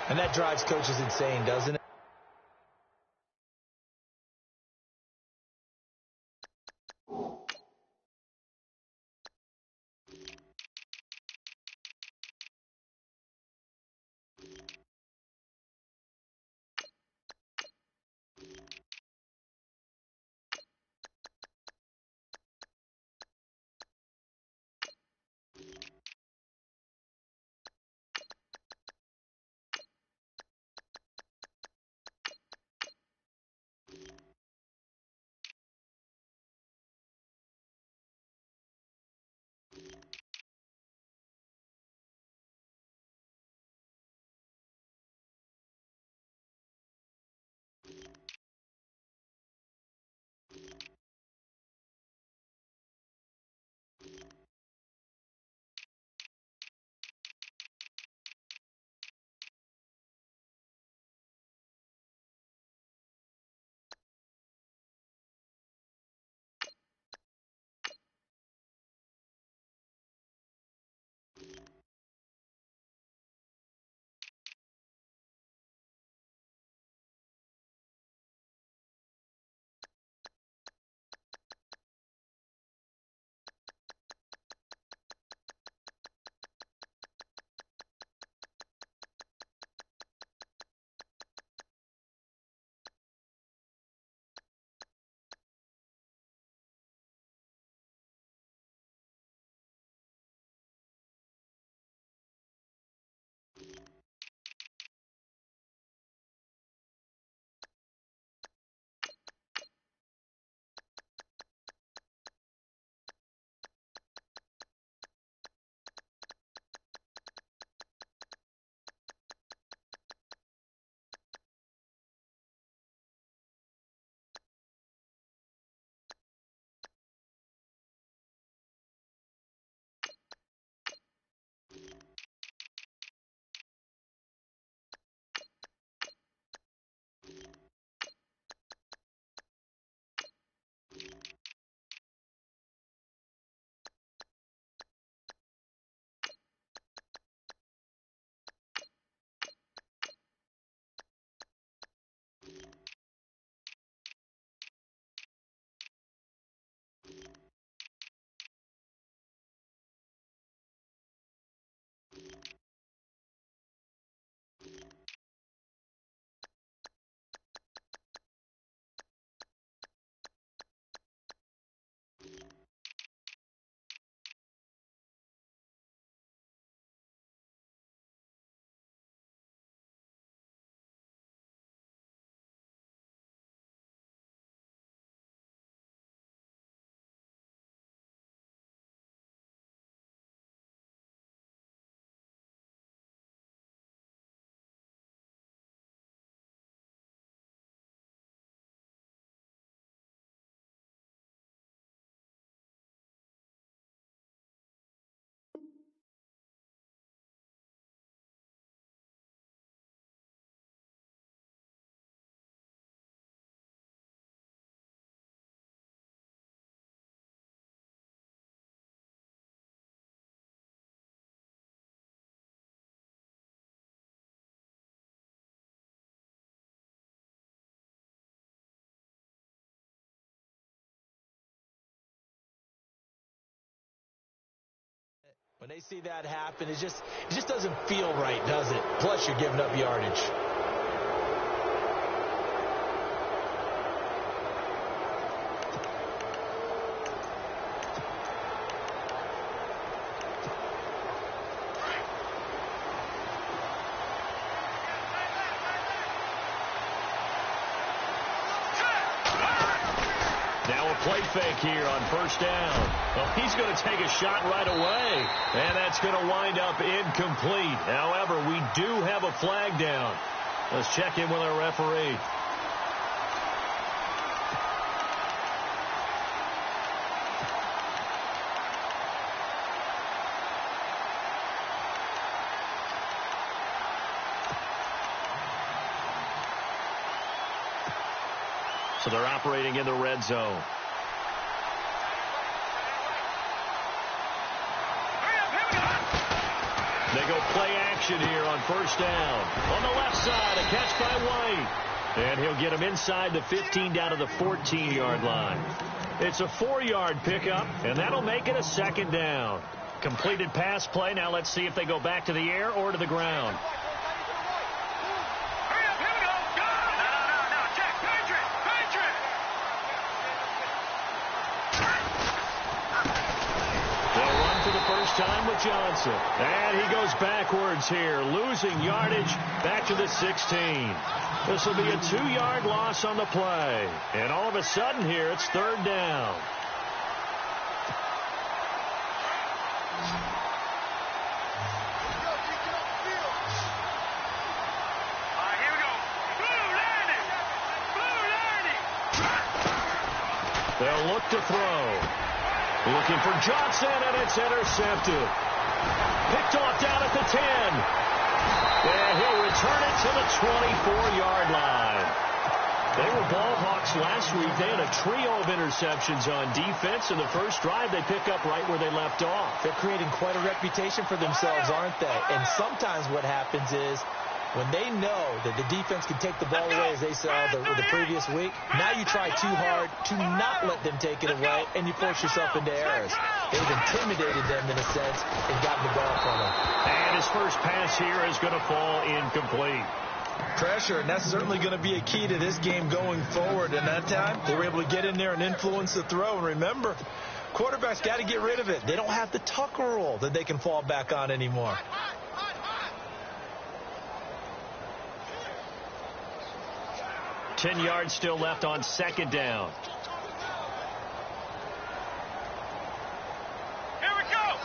And that drives coaches insane, doesn't it? When they see that happen, it just doesn't feel right, does it? Plus, you're giving up yardage. Play fake here on first down. Well, he's going to take a shot right away, and that's going to wind up incomplete. However, we do have a flag down. Let's check in with our referee. So they're operating in the red zone. They go play action here on first down. On the left side, a catch by White. And he'll get him inside the 15 down to the 14-yard line. It's a 4-yard pickup, and that'll make it a second down. Completed pass play. Now let's see if they go back to the air or to the ground. Time with Johnson. And he goes backwards here, losing yardage back to the 16. This will be a 2-yard loss on the play. And all of a sudden here, it's third down. Here we go. Blue landing. They'll look to throw. Looking for Johnson, and it's intercepted. Picked off down at the 10. And he'll return it to the 24-yard line. They were ball hawks last week. They had a trio of interceptions on defense. In the first drive, they pick up right where they left off. They're creating quite a reputation for themselves, aren't they? And sometimes what happens is when they know that the defense can take the ball away, as they saw the previous week, now you try too hard to not let them take it away, and you force yourself into errors. They've intimidated them in a sense and gotten the ball from them. And his first pass here is going to fall incomplete. Pressure, and that's certainly going to be a key to this game going forward. And that time, they were able to get in there and influence the throw. And remember, quarterbacks got to get rid of it. They don't have the tuck rule that they can fall back on anymore. 10 yards still left on second down. Here we go.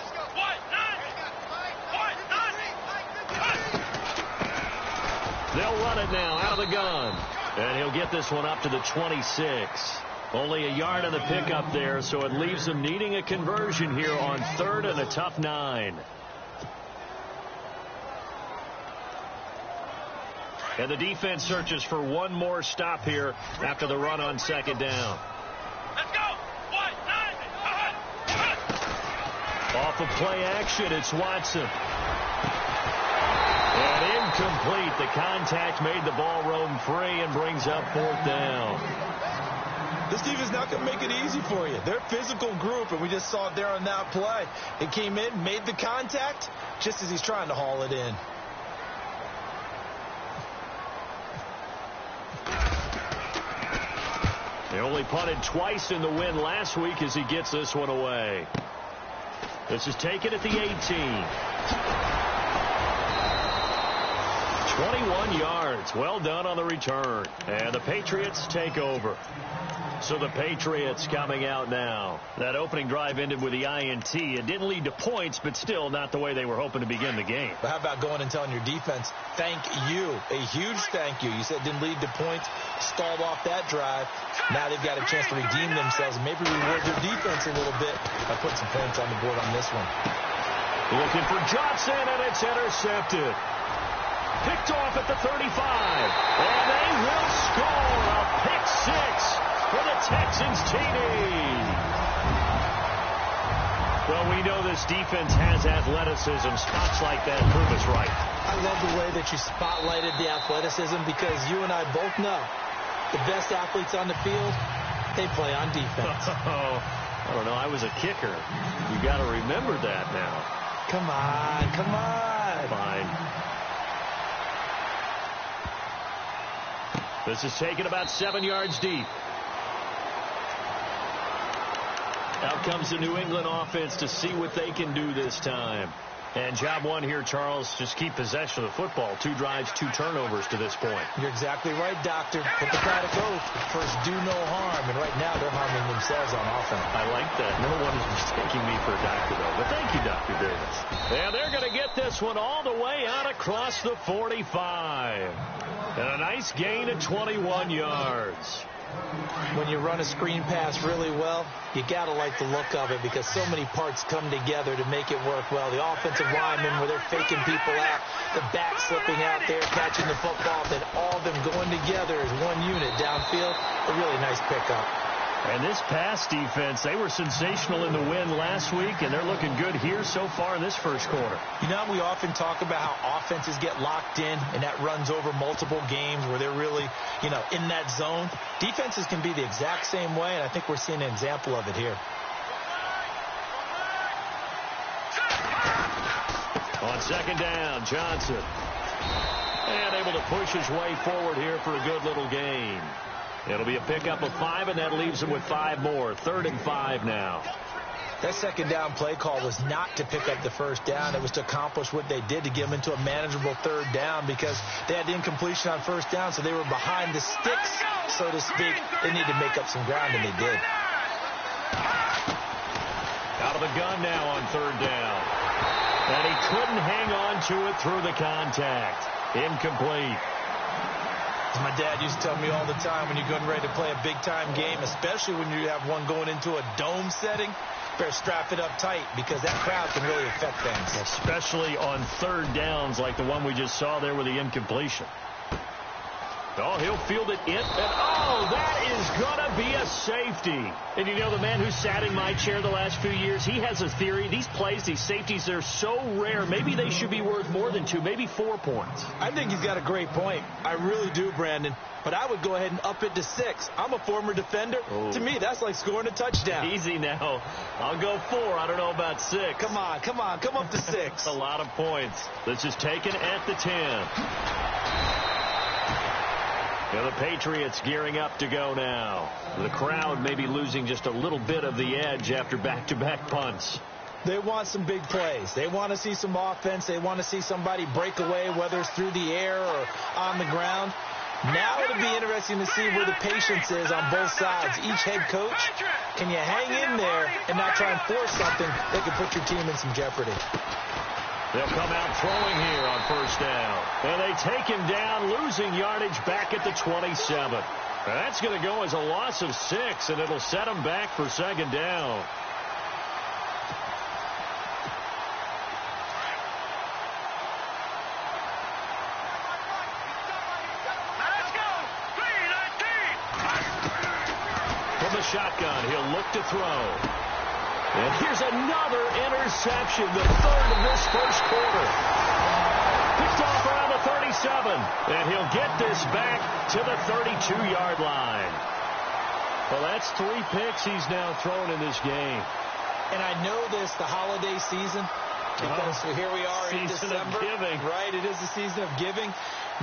They'll run it now out of the gun. And he'll get this one up to the 26. Only a yard on the pickup there, so it leaves them needing a conversion here on third and a tough 9. And the defense searches for one more stop here after the run on second down. Let's go. Off of play action, it's Watson. And incomplete. The contact made the ball roam free and brings up fourth down. This defense is not going to make it easy for you. They're a physical group, and we just saw it there on that play. It came in, made the contact, just as he's trying to haul it in. They only punted twice in the win last week as he gets this one away. This is taken at the 18. 21 yards. Well done on the return. And the Patriots take over. So the Patriots coming out now. That opening drive ended with the INT. It didn't lead to points, but still not the way they were hoping to begin the game. But how about going and telling your defense, thank you, a huge thank you. You said it didn't lead to points, stalled off that drive. Now they've got a chance to redeem themselves and maybe reward their defense a little bit by putting some points on the board on this one. Looking for Johnson, and it's intercepted. Picked off at the 35. And they will score a pick six for the Texans TD. Well, we know this defense has athleticism. Spots like that prove us right. I love the way that you spotlighted the athleticism because you and I both know the best athletes on the field, they play on defense. I don't know. I was a kicker. You got to remember that now. Come on, come on. Fine. This is taken about 7 yards deep. Out comes the New England offense to see what they can do this time. And job one here, Charles, just keep possession of the football. 2 drives, 2 turnovers to this point. You're exactly right, Doctor. Put the product oath. First, do no harm. And right now, they're harming themselves on offense. I like that. No one is mistaking me for a doctor, though. But thank you, Dr. Davis. And they're going to get this one all the way out across the 45. And a nice gain of 21 yards. When you run a screen pass really well, you got to like the look of it because so many parts come together to make it work well. The offensive linemen, where they're faking people out, the back slipping out there, catching the football, then all of them going together as one unit downfield. A really nice pickup. And this pass defense, they were sensational in the win last week, and they're looking good here so far in this first quarter. You know, we often talk about how offenses get locked in, and that runs over multiple games where they're really, in that zone. Defenses can be the exact same way, and I think we're seeing an example of it here. On second down, Johnson. And able to push his way forward here for a good little gain. It'll be a pickup of 5, and that leaves him with 5 more. 3rd and 5 now. That second down play call was not to pick up the first down. It was to accomplish what they did, to get them into a manageable 3rd down, because they had the incompletion on first down, so they were behind the sticks, so to speak. They needed to make up some ground, and they did. Out of the gun now on 3rd down. And he couldn't hang on to it through the contact. Incomplete. As my dad used to tell me all the time, when you're getting ready to play a big-time game, especially when you have one going into a dome setting, better strap it up tight, because that crowd can really affect things. Especially on 3rd downs like the one we just saw there with the incompletion. Oh, he'll field it in. And that is going to be a safety. And you know, the man who sat in my chair the last few years, he has a theory. These plays, these safeties, they're so rare. Maybe they should be worth more than 2, maybe 4 points. I think he's got a great point. I really do, Brandon. But I would go ahead and up it to 6. I'm a former defender. Oh. To me, that's like scoring a touchdown. Easy now. I'll go 4. I don't know about 6. Come on. Come up to 6. A lot of points. This is taken at the 10. Now the Patriots gearing up to go now. The crowd may be losing just a little bit of the edge after back-to-back punts. They want some big plays. They want to see some offense. They want to see somebody break away, whether it's through the air or on the ground. Now it'll be interesting to see where the patience is on both sides. Each head coach, can you hang in there and not try and force something that could put your team in some jeopardy? They'll come out throwing here on 1st down. And they take him down, losing yardage back at the 27. That's going to go as a loss of 6, and it'll set him back for 2nd down. Let's go! 3-19! From the shotgun, he'll look to throw. And here's another interception, the 3rd of this first quarter. Picked off around the 37. And he'll get this back to the 32-yard line. Well, that's 3 picks he's now thrown in this game. And I know this, the holiday season, because here we are in Season December. of giving. Right, it is the season of giving.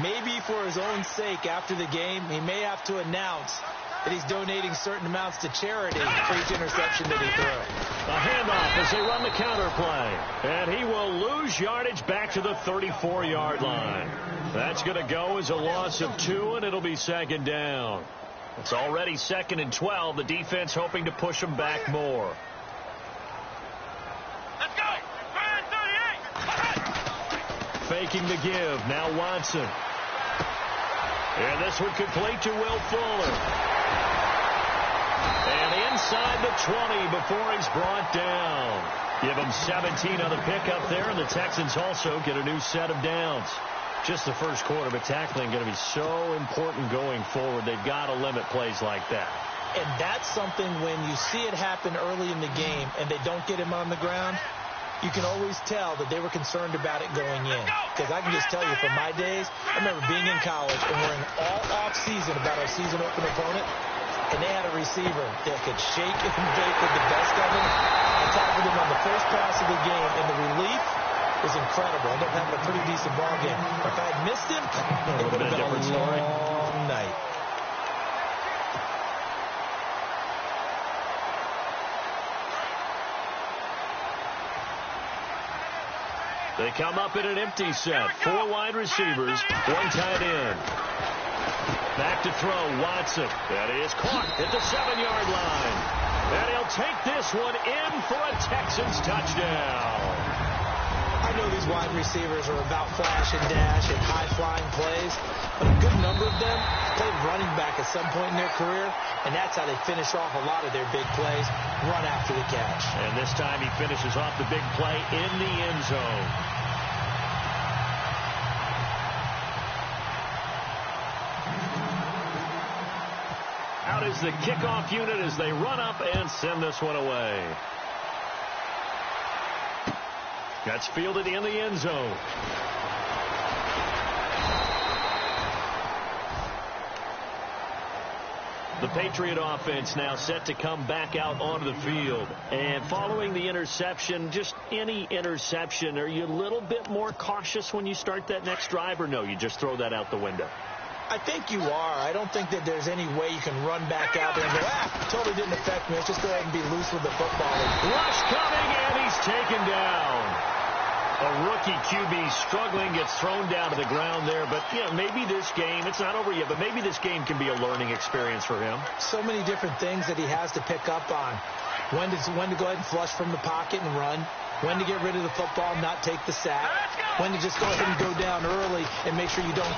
Maybe for his own sake after the game, he may have to announce that he's donating certain amounts to charity for each interception that he throws. A handoff as they run the counter play. And he will lose yardage back to the 34-yard line. That's going to go as a loss of 2, and it'll be 2nd down. It's already 2nd and 12. The defense hoping to push them back more. Let's go! 38! Faking the give. Now Watson. And this one complete to Will Fuller. And inside the 20 before he's brought down. Give him 17 on the pickup there, and the Texans also get a new set of downs. Just the first quarter, but tackling going to be so important going forward. They've got to limit plays like that. And that's something when you see it happen early in the game and they don't get him on the ground, you can always tell that they were concerned about it going in. Because I can just tell you from my days, I remember being in college and worrying all off-season about our season opener opponent, and they had a receiver that could shake and bake with the best of them. I tackled him on the first pass of the game, and the relief was incredible. I ended up having a pretty decent ball game. If I had missed him, it would have been a long night. They come up in an empty set. 4 wide receivers, 1 tight end. Back to throw, Watson. That is caught at the 7-yard line. And he'll take this one in for a Texans touchdown. I know these wide receivers are about flash and dash and high-flying plays, but a good number of them played running back at some point in their career, and that's how they finish off a lot of their big plays, run after the catch. And this time he finishes off the big play in the end zone. Out is the kickoff unit as they run up and send this one away. That's fielded in the end zone. The Patriot offense now set to come back out onto the field. And following the interception, just any interception, are you a little bit more cautious when you start that next drive, or no, you just throw that out the window? I think you are. I don't think that there's any way you can run back out there and go, totally didn't affect me. Let's just go ahead and be loose with the football. Rush coming, and he's taken down. A rookie QB struggling, gets thrown down to the ground there. But, you know, maybe this game, it's not over yet, but maybe this game can be a learning experience for him. So many different things that he has to pick up on. When to go ahead and flush from the pocket and run. When to get rid of the football and not take the sack. When to just go ahead and go down early and make sure you don't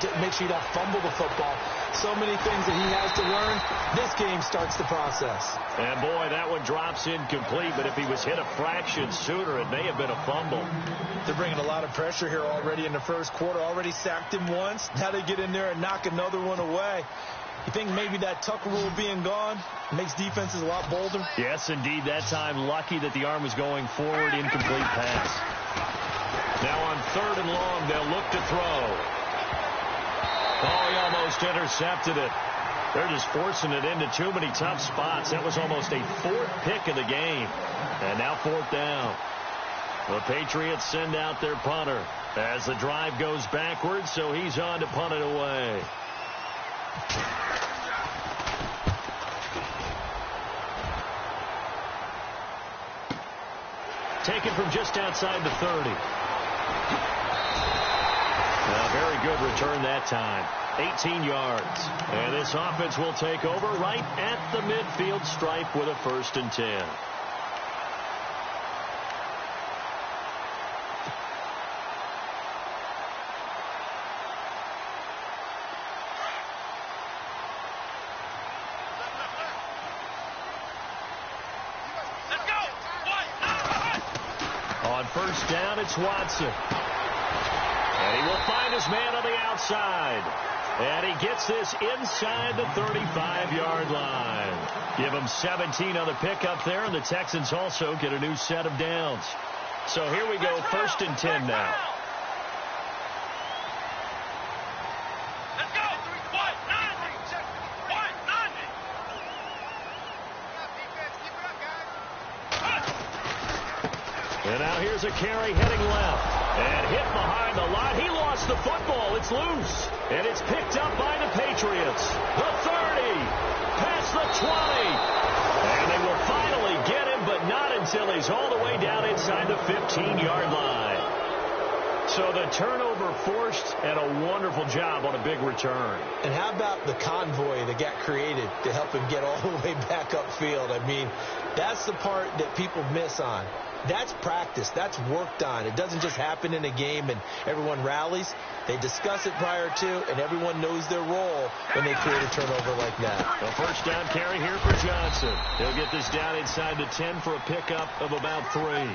fumble the football. So many things that he has to learn. This game starts the process. And, boy, that one drops incomplete. But if he was hit a fraction sooner, it may have been a fumble. They're bringing a lot of pressure here already in the first quarter. Already sacked him once. Now they get in there and knock another one away. You think maybe that Tucker rule being gone makes defenses a lot bolder? Yes, indeed. That time, lucky that the arm was going forward. Incomplete pass. Now on 3rd and long, they'll look to throw. Oh, he almost intercepted it. They're just forcing it into too many tough spots. That was almost a 4th pick of the game. And now 4th down. The Patriots send out their punter as the drive goes backwards, so he's on to punt it away. Taken from just outside the 30. A very good return that time. 18 yards. And this offense will take over right at the midfield stripe with a 1st and 10. On 1st down, it's Watson. And he will find his man on the outside. And he gets this inside the 35-yard line. Give him 17 on the pickup there, and the Texans also get a new set of downs. So here we go, 1st and 10 now. And now here's a carry heading left. And hit behind the line. He lost the football. It's loose. And it's picked up by the Patriots. The 30. Past the 20. And they will finally get him, but not until he's all the way down inside the 15-yard line. So the turnover forced, and a wonderful job on a big return. And how about the convoy that got created to help him get all the way back upfield? I mean, that's the part that people miss on. That's practice. That's worked on. It doesn't just happen in a game and everyone rallies. They discuss it prior to, and everyone knows their role when they create a turnover like that. A 1st down carry here for Johnson. He'll get this down inside the 10 for a pickup of about 3.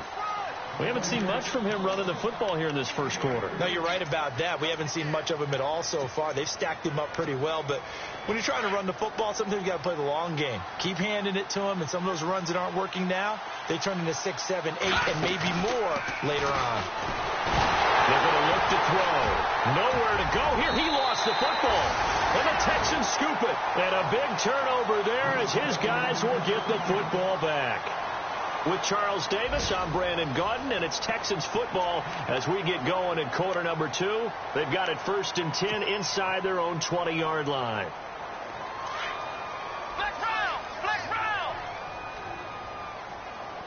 We haven't seen much from him running the football here in this first quarter. No, you're right about that. We haven't seen much of him at all so far. They've stacked him up pretty well, but when you're trying to run the football, sometimes you got to play the long game. Keep handing it to him, and some of those runs that aren't working now, they turn into 6, 7, 8, and maybe more later on. They're going to look to throw. Nowhere to go here. He lost the football. And the Texans scoop it. And a big turnover there as his guys will get the football back. With Charles Davis, I'm Brandon Gaudin, and it's Texans football as we get going in quarter number 2. They've got it 1st and 10 inside their own 20-yard line. Black round!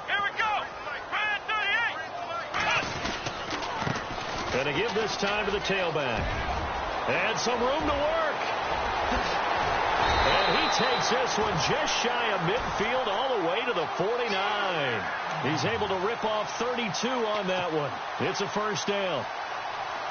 Here we go! Brand 38! And to give this time to the tailback. And some room to work. And he takes this one just shy of midfield all the way to the 49. He's able to rip off 32 on that one. It's a 1st down.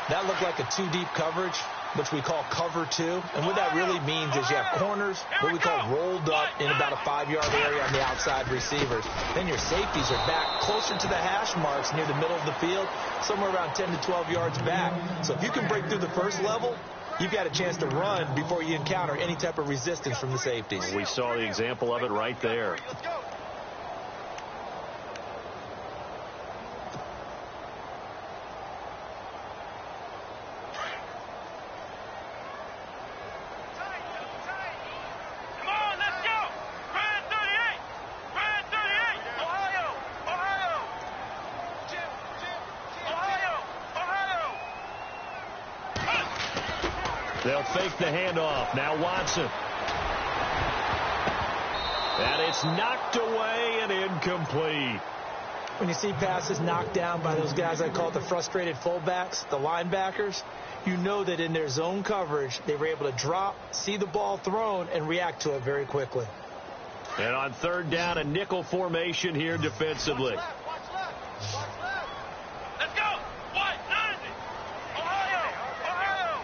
That looked like a 2-deep coverage, which we call cover 2. And what that really means is you have corners, what we call rolled up in about a 5-yard area on the outside receivers. Then your safeties are back closer to the hash marks near the middle of the field, somewhere around 10 to 12 yards back. So if you can break through the first level, you've got a chance to run before you encounter any type of resistance from the safeties. We saw the example of it right there. Let's go. Come on, let's go. Brad 38. Brad 38. Ohio. Ohio. Ohio. They'll fake the handoff. Now Watson. And it's knocked away and incomplete. When you see passes knocked down by those guys I call it the frustrated fullbacks, the linebackers, you know that in their zone coverage, they were able to drop, see the ball thrown, and react to it very quickly. And on third down, a nickel formation here defensively. Watch left. Let's go. White 90. Ohio. Ohio.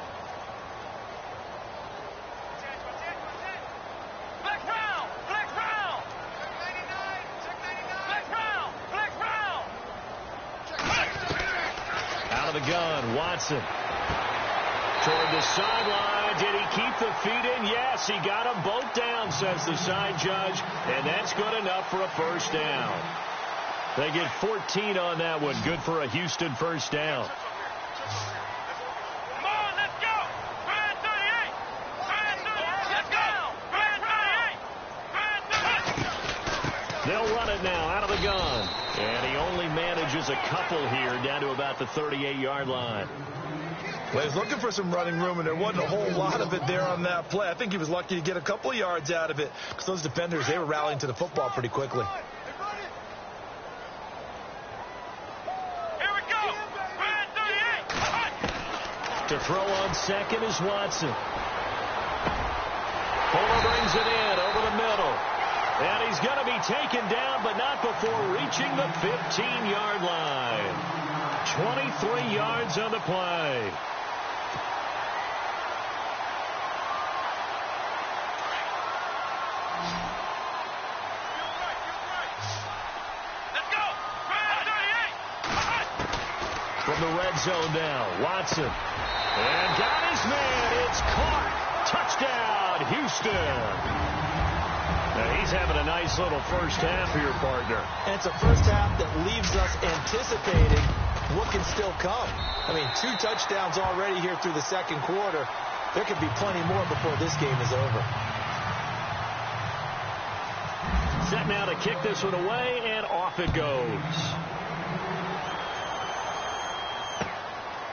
Flex round. Flex round. Check 99. Check 99. Flex round. Flex round. Out of the gun, Watson. Toward the sideline. Did he keep the feet in? Yes, he got them both down, says the side judge. And that's good enough for a first down. They get 14 on that one. Good for a Houston first down. Come on, let's go. Brad 38. Brad 38. Let's go. Brad 38. Brad 38. They'll run it now out of the gun. And he only manages a couple here down to about the 38-yard line. Well, he's looking for some running room, and there wasn't a whole lot of it there on that play. I think he was lucky to get a couple of yards out of it because those defenders, they were rallying to the football pretty quickly. Here we go. Brad 38. To throw on second is Watson. Fuller brings it in over the middle. And he's going to be taken down, but not before reaching the 15-yard line. 23 yards on the play. Let's go. Brad 38. From the red zone now, Watson. And got his man. It's caught. Touchdown, Houston. Now he's having a nice little first half here, partner. And it's a first half that leaves us anticipating what can still come. I mean, 2 touchdowns already here through the second quarter. There could be plenty more before this game is over. Set now to kick this one away, and off it goes.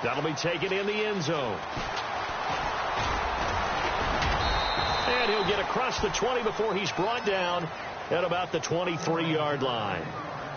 That'll be taken in the end zone. And he'll get across the 20 before he's brought down at about the 23-yard line.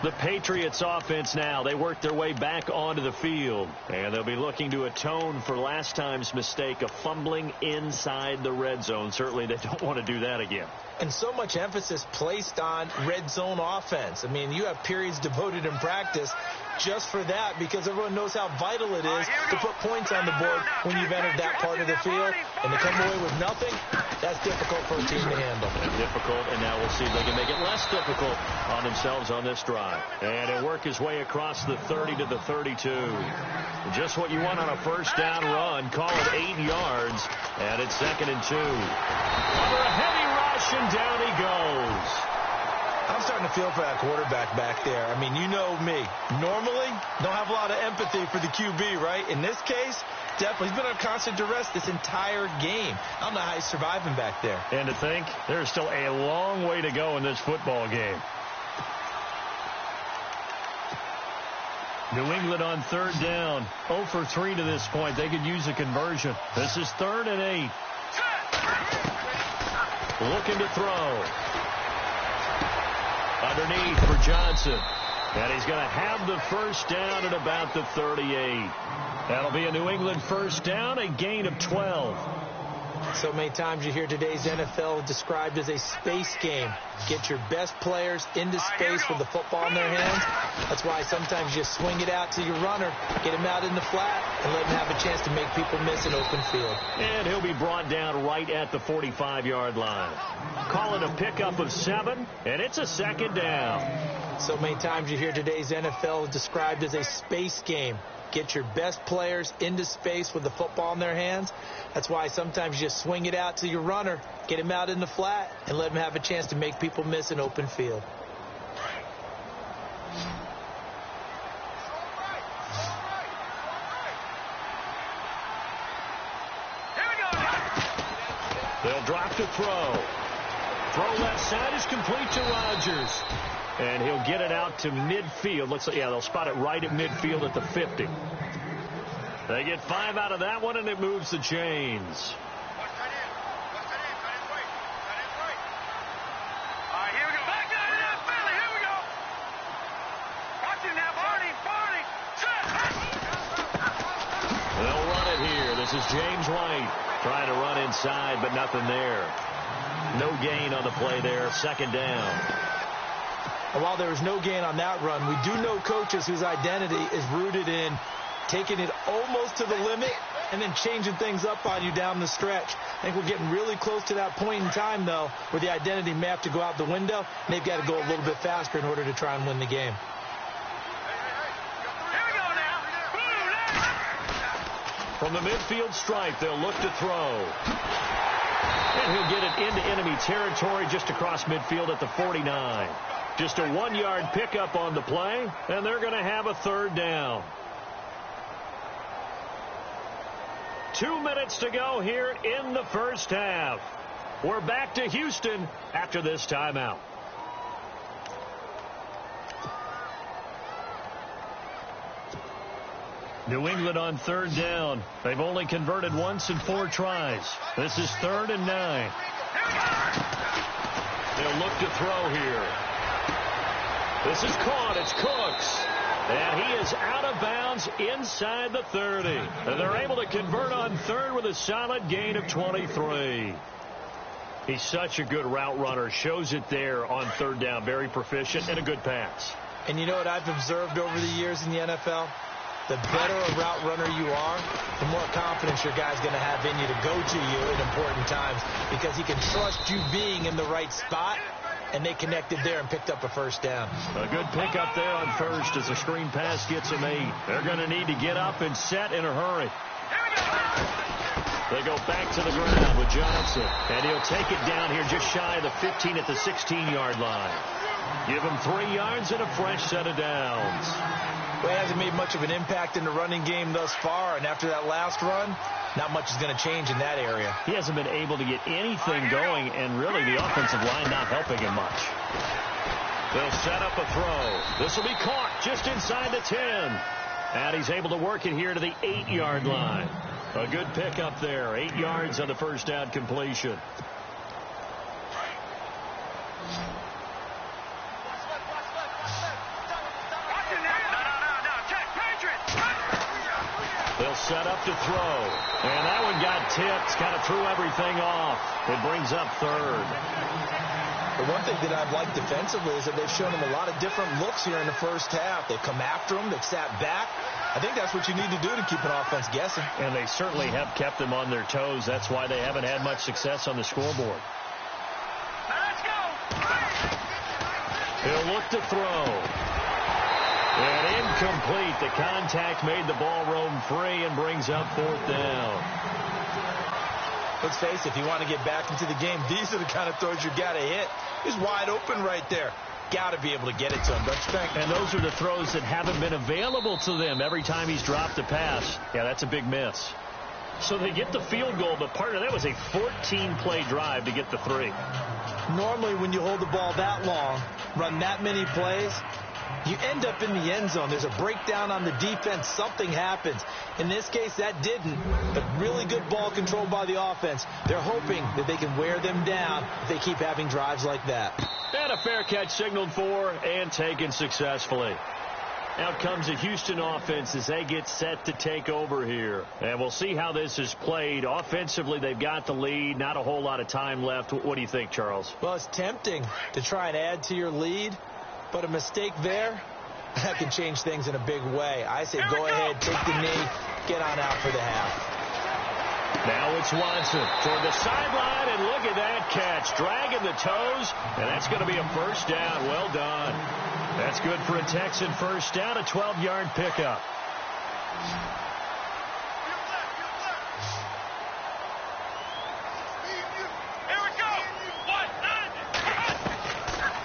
The Patriots offense now, they work their way back onto the field. And they'll be looking to atone for last time's mistake of fumbling inside the red zone. Certainly they don't want to do that again. And so much emphasis placed on red zone offense. I mean, you have periods devoted in practice just for that because everyone knows how vital it is to put points on the board when you've entered that part of the field. And to come away with nothing, that's difficult for a team to handle. Difficult, and now we'll see if they can make it less difficult on themselves on this drive. And he'll work his way across the 30 to the 32. Just what you want on a first down run. Call it 8 yards, and it's 2nd and 2. Under a heavy rush, and down he goes. I'm starting to feel for that quarterback back there. I mean, you know me. Normally, don't have a lot of empathy for the QB, right? In this case, definitely. He's been under constant duress this entire game. I don't know how he's surviving back there. And to think, there's still a long way to go in this football game. New England on third down. 0 for 3 to this point. They could use a conversion. This is 3rd and 8. Looking to throw. Underneath for Johnson. And he's going to have the first down at about the 38. That'll be a New England first down, a gain of 12. So many times you hear today's NFL described as a space game. Get your best players into space with the football in their hands. That's why sometimes you swing it out to your runner, get him out in the flat, and let him have a chance to make people miss an open field. And he'll be brought down right at the 45-yard line. Call it a pickup of 7, and it's a 2nd down. So many times you hear today's NFL described as a space game. Get your best players into space with the football in their hands. That's why sometimes you just swing it out to your runner, get him out in the flat, and let him have a chance to make people miss an open field. They'll drop to throw. Throw left side is complete to Rodgers. And he'll get it out to midfield. Looks like, yeah, they'll spot it right at midfield at the 50. They get 5 out of that one, and it moves the chains. They'll run it here. This is James White trying to run inside, but nothing there. No gain on the play there. Second down. And while there was no gain on that run, we do know coaches whose identity is rooted in taking it almost to the limit and then changing things up on you down the stretch. I think we're getting really close to that point in time, though, where the identity may have to go out the window, and they've got to go a little bit faster in order to try and win the game. From the midfield stripe, they'll look to throw. And he'll get it into enemy territory just across midfield at the 49. Just a 1-yard pickup on the play, and they're going to have a third down. 2 minutes to go here in the first half. We're back to Houston after this timeout. New England on third down. They've only converted once in 4 tries. This is 3rd and 9. They'll look to throw here. This is caught. It's Cooks. And he is out of bounds inside the 30. And they're able to convert on third with a solid gain of 23. He's such a good route runner. Shows it there on third down. Very proficient and a good pass. And you know what I've observed over the years in the NFL? The better a route runner you are, the more confidence your guy's going to have in you to go to you in important times, because he can trust you being in the right spot, and they connected there and picked up a first down. A good pickup there on first as the screen pass gets him 8. They're going to need to get up and set in a hurry. They go back to the ground with Johnson, and he'll take it down here just shy of the 15 at the 16-yard line. Give him 3 yards and a fresh set of downs. Well, he hasn't made much of an impact in the running game thus far, and after that last run, not much is going to change in that area. He hasn't been able to get anything going, and really the offensive line not helping him much. They'll set up a throw. This will be caught just inside the 10. And he's able to work it here to the 8-yard line. A good pickup there. 8 yards on the first down completion. They'll set up to throw. And that one got tipped. Kind of threw everything off. It brings up third. The one thing that I've liked defensively is that they've shown him a lot of different looks here in the first half. They've come after him. They've sat back. I think that's what you need to do to keep an offense guessing. And they certainly have kept them on their toes. That's why they haven't had much success on the scoreboard. Let's go. He'll look to throw. And incomplete. The contact made the ball roam free and brings up 4th down. Let's face it, if you want to get back into the game, these are the kind of throws you got to hit. He's wide open right there. Got to be able to get it to him, don't you think? And those are the throws that haven't been available to them every time he's dropped a pass. Yeah, that's a big miss. So they get the field goal, but part of that was a 14-play drive to get the 3. Normally, when you hold the ball that long, run that many plays, you end up in the end zone. There's a breakdown on the defense. Something happens. In this case, that didn't. But really good ball control by the offense. They're hoping that they can wear them down if they keep having drives like that. And a fair catch signaled for and taken successfully. Out comes the Houston offense as they get set to take over here. And we'll see how this is played. Offensively, they've got the lead. Not a whole lot of time left. What do you think, Charles? Well, it's tempting to try and add to your lead. But a mistake there, that can change things in a big way. I say go ahead, take the knee, get on out for the half. Now it's Watson toward the sideline, and look at that catch. Dragging the toes, and that's going to be a first down. Well done. That's good for a Texan first down, a 12-yard pickup.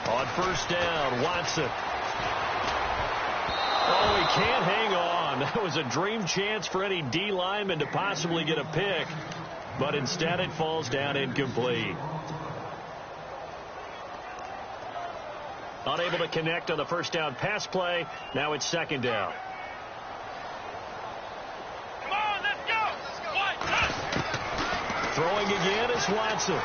On first down, Watson. Oh, he can't hang on. That was a dream chance for any D lineman to possibly get a pick, but instead it falls down incomplete. Unable to connect on the first down pass play. Now it's second down. Come on, let's go. Throwing again is Watson.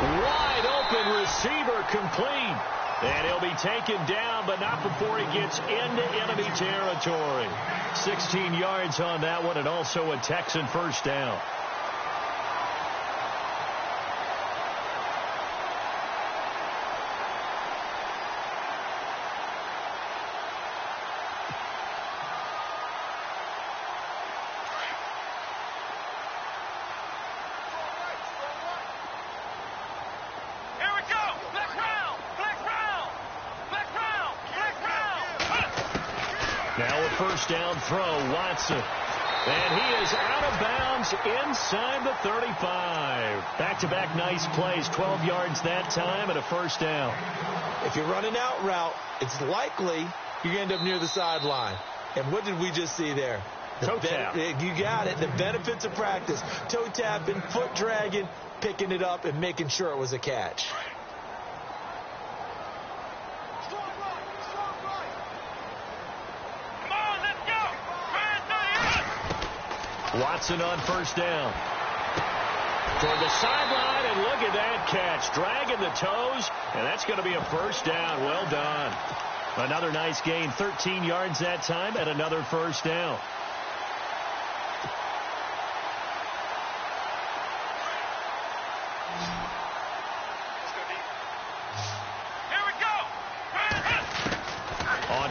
Wide open receiver, complete. And he'll be taken down, but not before he gets into enemy territory. 16 yards on that one, and also a Texan first down. First down throw, Watson. And he is out of bounds inside the 35. Back-to-back nice plays, 12 yards that time and a first down. If you're running out route, it's likely you're going to end up near the sideline. And what did we just see there? Toe tap. You got it. The benefits of practice. Toe tapping, foot dragging, picking it up, and making sure it was a catch. Watson on first down. Toward the sideline, and look at that catch. Dragging the toes, and that's going to be a first down. Well done. Another nice gain, 13 yards that time, and another first down.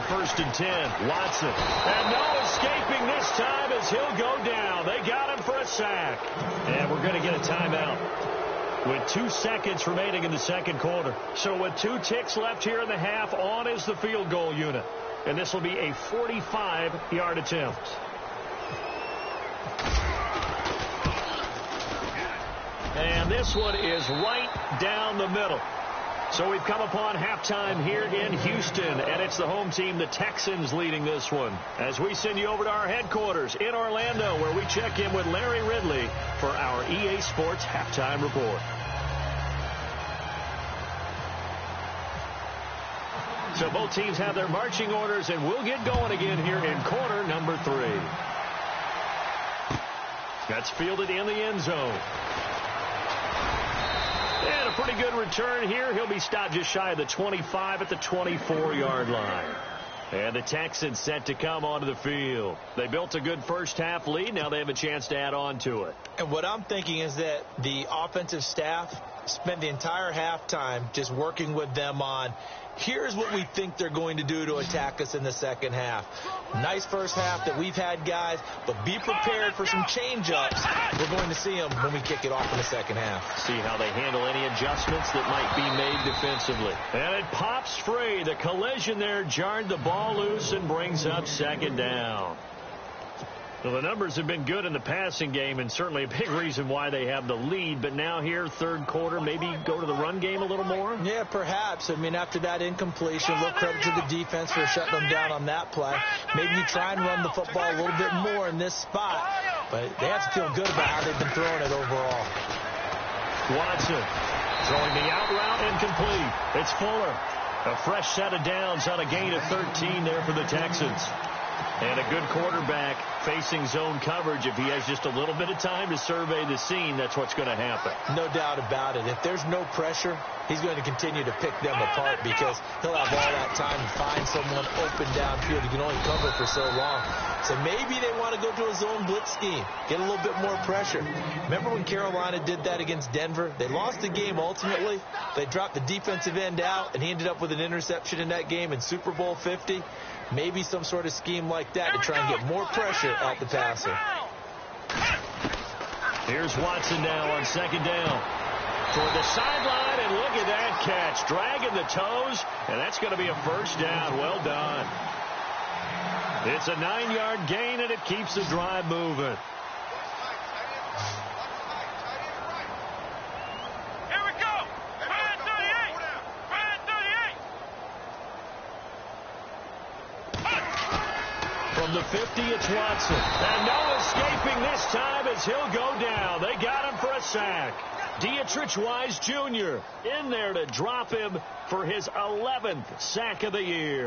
First and 10, Watson. And no escaping this time as he'll go down. They got him for a sack. And we're going to get a timeout with 2 seconds remaining in the second quarter. So with 2 ticks left here in the half, on is the field goal unit. And this will be a 45-yard attempt. And this one is right down the middle. So we've come upon halftime here in Houston, and it's the home team, the Texans, leading this one. As we send you over to our headquarters in Orlando, where we check in with Larry Ridley for our EA Sports Halftime Report. So both teams have their marching orders, and we'll get going again here in quarter number 3. That's fielded in the end zone. And a pretty good return here. He'll be stopped just shy of the 25 at the 24-yard line. And the Texans set to come onto the field. They built a good first-half lead. Now they have a chance to add on to it. And what I'm thinking is that the offensive staff spent the entire halftime just working with them on, here's what we think they're going to do to attack us in the second half. Nice first half that we've had, guys, but be prepared for some change-ups. We're going to see them when we kick it off in the second half. See how they handle any adjustments that might be made defensively. And it pops free. The collision there jarred the ball loose and brings up second down. Well, the numbers have been good in the passing game, and certainly a big reason why they have the lead. But now here, third quarter, maybe go to the run game a little more? Yeah, perhaps. I mean, after that incompletion, a little credit to the defense for shutting them down on that play. Maybe you try and run the football a little bit more in this spot. But they have to feel good about how they've been throwing it overall. Watson throwing the out route, incomplete. It's Fuller. A fresh set of downs on a gain of 13 there for the Texans. And a good quarterback facing zone coverage. If he has just a little bit of time to survey the scene, that's what's going to happen. No doubt about it. If there's no pressure, he's going to continue to pick them apart because he'll have all that time to find someone open downfield. He can only cover for so long. So maybe they want to go to a zone blitz scheme, get a little bit more pressure. Remember when Carolina did that against Denver? They lost the game ultimately. They dropped the defensive end out, and he ended up with an interception in that game in Super Bowl 50. Maybe some sort of scheme like that to try and get more pressure at the passer. Here's Watson now on second down. Toward the sideline, and look at that catch. Dragging the toes, and that's going to be a first down. Well done. It's a 9-yard gain, and it keeps the drive moving. Here we go. 538. 538. From the 50, it's Watson. And no escaping this time as he'll go down. They got him for a sack. Dietrich Wise Jr. in there to drop him for his 11th sack of the year.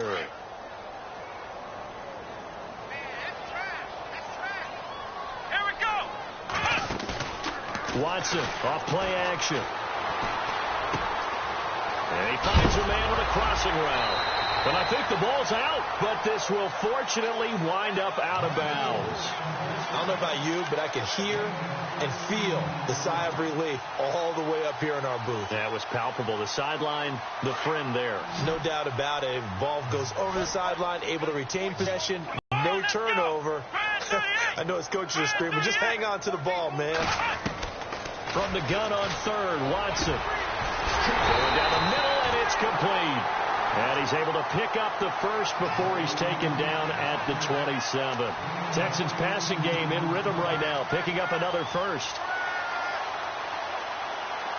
Here we go. Watson off play action. And he finds a man with a crossing route. And I think the ball's out, but this will fortunately wind up out of bounds. I don't know about you, but I can hear and feel the sigh of relief all the way up here in our booth. That was palpable. The sideline, the friend there. No doubt about it. Ball goes over the sideline, able to retain possession, no turnover. I know his coaches are screaming, just hang on to the ball, man. From the gun on third, Watson. Going down the middle, and it's complete. And he's able to pick up the first before he's taken down at the 27. Texans passing game in rhythm right now, picking up another first.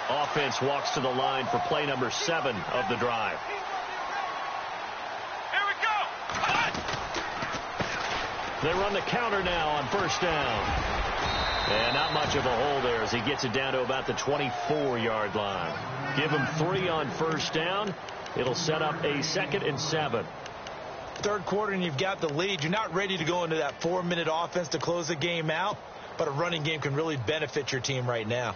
Offense walks to the line for play number 7 of the drive. Here we go. They run the counter now on first down. And not much of a hole there as he gets it down to about the 24-yard line. Give him 3 on first down. It'll set up a 2nd and 7. Third quarter and you've got the lead. You're not ready to go into that 4-minute offense to close the game out, but a running game can really benefit your team right now.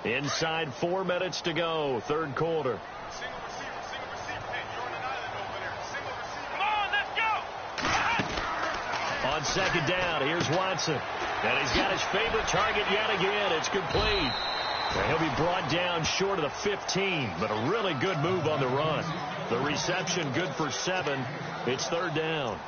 Inside 4 minutes to go, third quarter. Single receiver. Hey, you're on an island over there. Single receiver. Come on, let's go. On second down, here's Watson. And he's got his favorite target yet again. It's complete. And he'll be brought down short of the 15, but a really good move on the run. The reception good for 7. It's third down.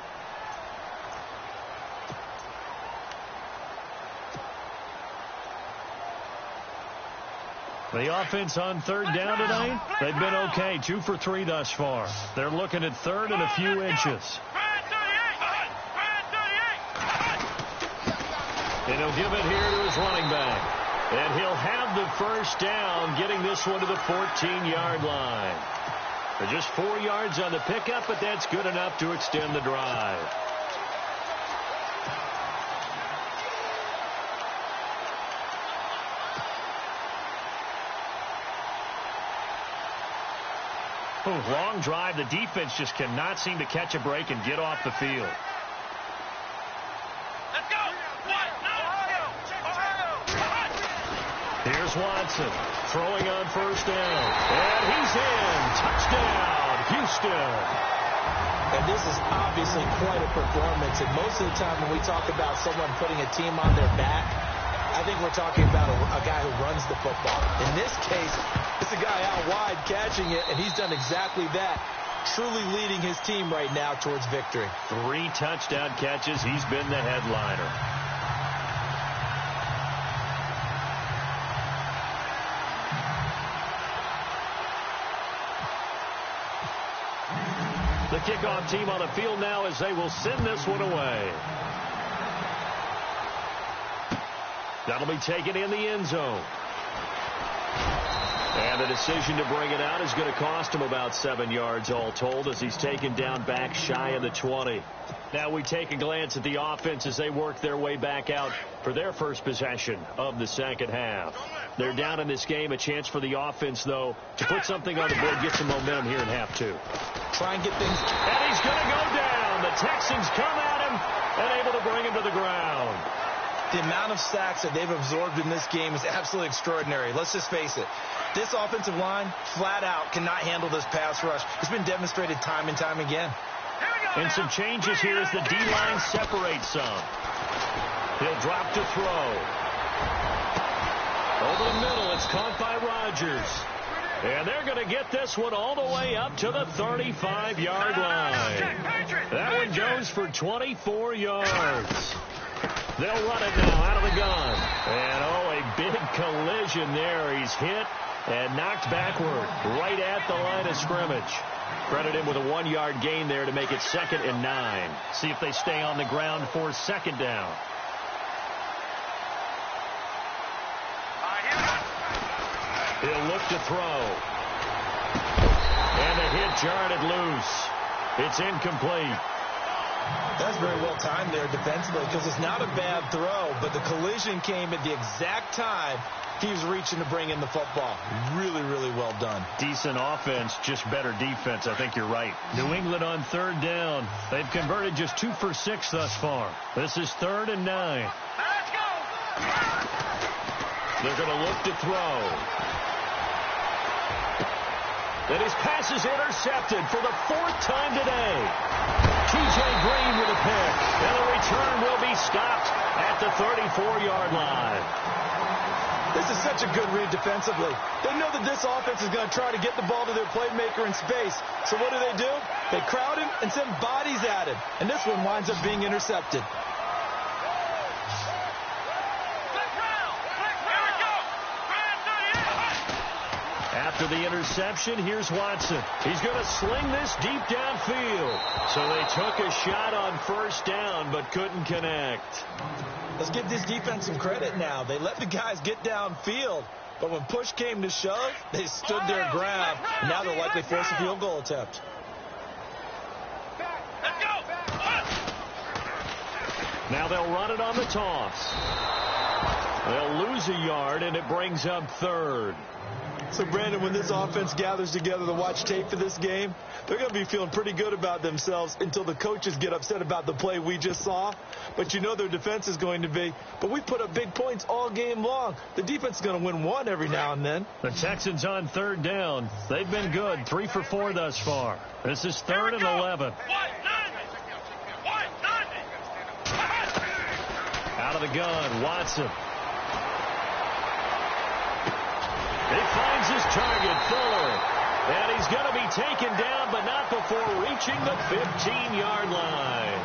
The offense on third down tonight, they've been okay. 2 for 3 thus far. They're looking at third and a few inches. And he'll give it here to his running back. And he'll have the first down, getting this one to the 14-yard line. They're just 4 yards on the pickup, but that's good enough to extend the drive. Long drive. The defense just cannot seem to catch a break and get off the field. Let's go. Here's Watson throwing on first down. And he's in. Touchdown, Houston. And this is obviously quite a performance. And most of the time when we talk about someone putting a team on their back, I think we're talking about a guy who runs the football. In this case, it's a guy out wide catching it, and he's done exactly that, truly leading his team right now towards victory. 3 touchdown catches. He's been the headliner. The kickoff team on the field now as they will send this one away. That'll be taken in the end zone. And the decision to bring it out is going to cost him about 7 yards all told as he's taken down back shy of the 20. Now we take a glance at the offense as they work their way back out for their first possession of the second half. They're down in this game. A chance for the offense, though, to put something on the board, get some momentum here in half 2. Try and get things. And he's going to go down. The Texans come at him and able to bring him to the ground. The amount of sacks that they've absorbed in this game is absolutely extraordinary. Let's just face it. This offensive line, flat out, cannot handle this pass rush. It's been demonstrated time and time again. And some changes here as the D-line separates some. He'll drop to throw. Over the middle, it's caught by Rodgers. And they're going to get this one all the way up to the 35-yard line. That one goes for 24 yards. They'll run it now out of the gun. And, oh, a big collision there. He's hit And knocked backward right at the line of scrimmage. Credit him with a 1-yard gain there to make it 2nd and 9. See if they stay on the ground for 2nd down. He'll look to throw. And the hit jarred it loose. It's incomplete. That's very well timed there defensively because it's not a bad throw, but the collision came at the exact time he was reaching to bring in the football. Really, really well done. Decent offense, just better defense. I think you're right. New England on 3rd down. They've converted just 2 for 6 thus far. This is 3rd and 9. Let's go. They're going to look to throw. And his pass is intercepted for the 4th time today. T.J. Green with a pick. And the return will be stopped at the 34-yard line. This is such a good read defensively. They know that this offense is going to try to get the ball to their playmaker in space. So what do? They crowd him and send bodies at him. And this one winds up being intercepted. After the interception, here's Watson. He's going to sling this deep downfield. So they took a shot on 1st down, but couldn't connect. Let's give this defense some credit now. They let the guys get downfield, but when push came to shove, they stood their ground. And now they'll likely force a field goal attempt. Let's go. Now they'll run it on the toss. They'll lose a yard, and it brings up 3rd. So, Brandon, when this offense gathers together to watch tape for this game, they're going to be feeling pretty good about themselves until the coaches get upset about the play we just saw. But you know their defense is going to be. But we put up big points all game long. The defense is going to win one every now and then. The Texans on 3rd down. They've been good. 3 for 4 thus far. This is 3rd and 11. Out of the gun, Watson. He finds his target, Fuller. And he's going to be taken down, but not before reaching the 15-yard line.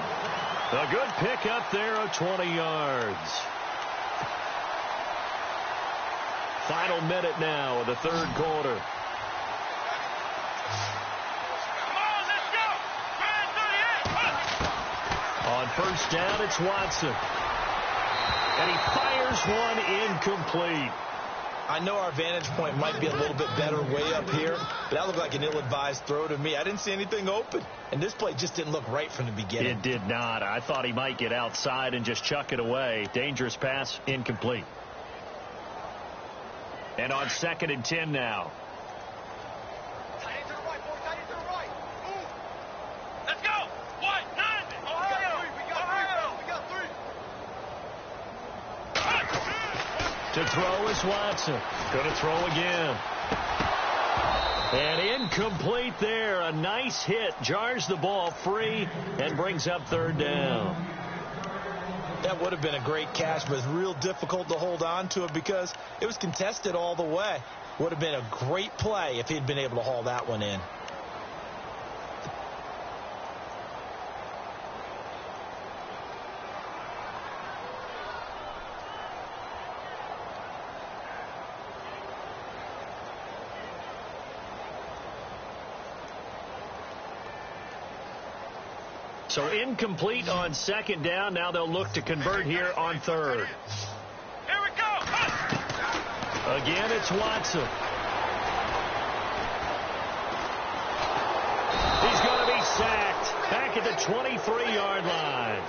A good pickup there of 20 yards. Final minute now of the 3rd quarter. On 1st down, it's Watson. And he fires one incomplete. I know our vantage point might be a little bit better way up here, but that looked like an ill-advised throw to me. I didn't see anything open, and this play just didn't look right from the beginning. It did not. I thought he might get outside and just chuck it away. Dangerous pass, incomplete. And on 2nd and 10 now. Let's go. What? 9. To throw is Watson. Going to throw again. And incomplete there. A nice hit. Jars the ball free and brings up 3rd down. That would have been a great catch, but it's real difficult to hold on to it because it was contested all the way. Would have been a great play if he'd been able to haul that one in. So incomplete on 2nd down. Now they'll look to convert here on 3rd. Here we go. Again, it's Watson. He's going to be sacked back at the 23-yard line.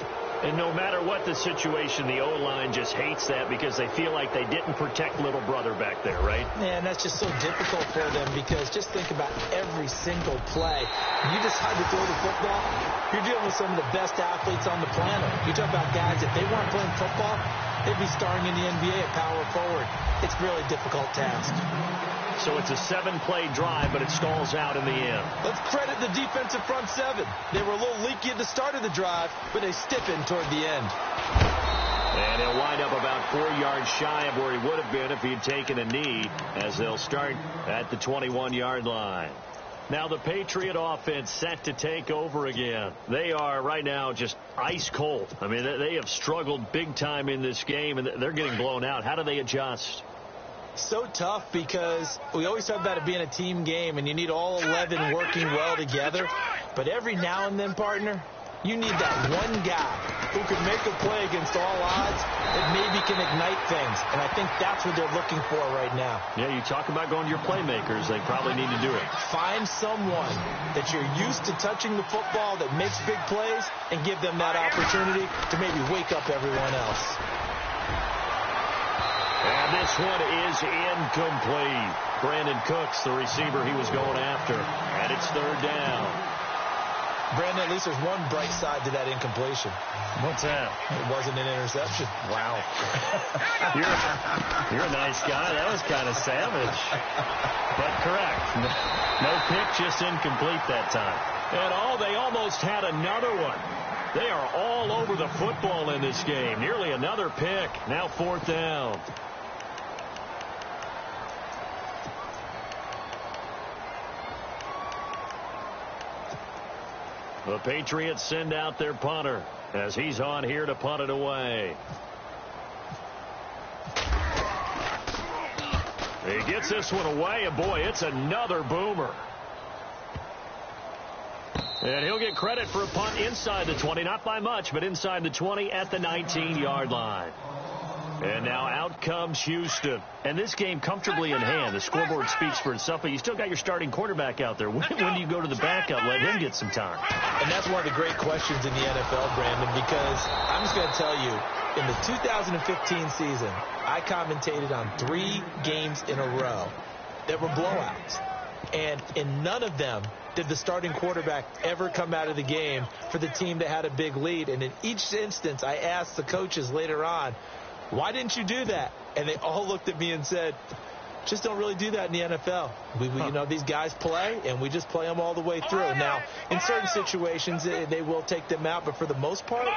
And no matter what the situation, the O-line just hates that because they feel like they didn't protect little brother back there, right? Yeah, and that's just so difficult for them because just think about every single play. You decide to throw the football, you're dealing with some of the best athletes on the planet. You talk about guys, if they weren't playing football, they'd be starring in the NBA at power forward. It's a really difficult task. So it's a 7-play drive, but it stalls out in the end. Let's credit the defensive front 7. They were a little leaky at the start of the drive, but they stiffened toward the end. And he'll wind up about 4 yards shy of where he would have been if he had taken a knee, as they'll start at the 21-yard line. Now the Patriot offense set to take over again. They are right now just ice cold. I mean, they have struggled big time in this game, and they're getting blown out. How do they adjust? So tough because we always talk about it being a team game and you need all 11 working well together. But every now and then, partner, you need that one guy who can make a play against all odds that maybe can ignite things. And I think that's what they're looking for right now. Yeah, you talk about going to your playmakers. They probably need to do it. Find someone that you're used to touching the football that makes big plays and give them that opportunity to maybe wake up everyone else. And this one is incomplete. Brandon Cooks, the receiver he was going after. And it's third down. Brandon, at least there's one bright side to that incompletion. What's that? It wasn't an interception. Wow. You're a nice guy. That was kind of savage. But correct. No pick, just incomplete that time. And they almost had another one. They are all over the football in this game. Nearly another pick. Now fourth down. The Patriots send out their punter as he's on here to punt it away. He gets this one away, and boy, it's another boomer. And he'll get credit for a punt inside the 20, not by much, but inside the 20 at the 19-yard line. And now out comes Houston. And this game comfortably in hand. The scoreboard speaks for itself, but you still got your starting quarterback out there. When do you go to the backup? Let him get some time. And that's one of the great questions in the NFL, Brandon, because I'm just going to tell you, in the 2015 season, I commentated on 3 games in a row that were blowouts. And in none of them did the starting quarterback ever come out of the game for the team that had a big lead. And in each instance, I asked the coaches later on, why didn't you do that? And they all looked at me and said, just don't really do that in the NFL. You know, these guys play, and we just play them all the way through. Now, in certain situations, they will take them out, but for the most part,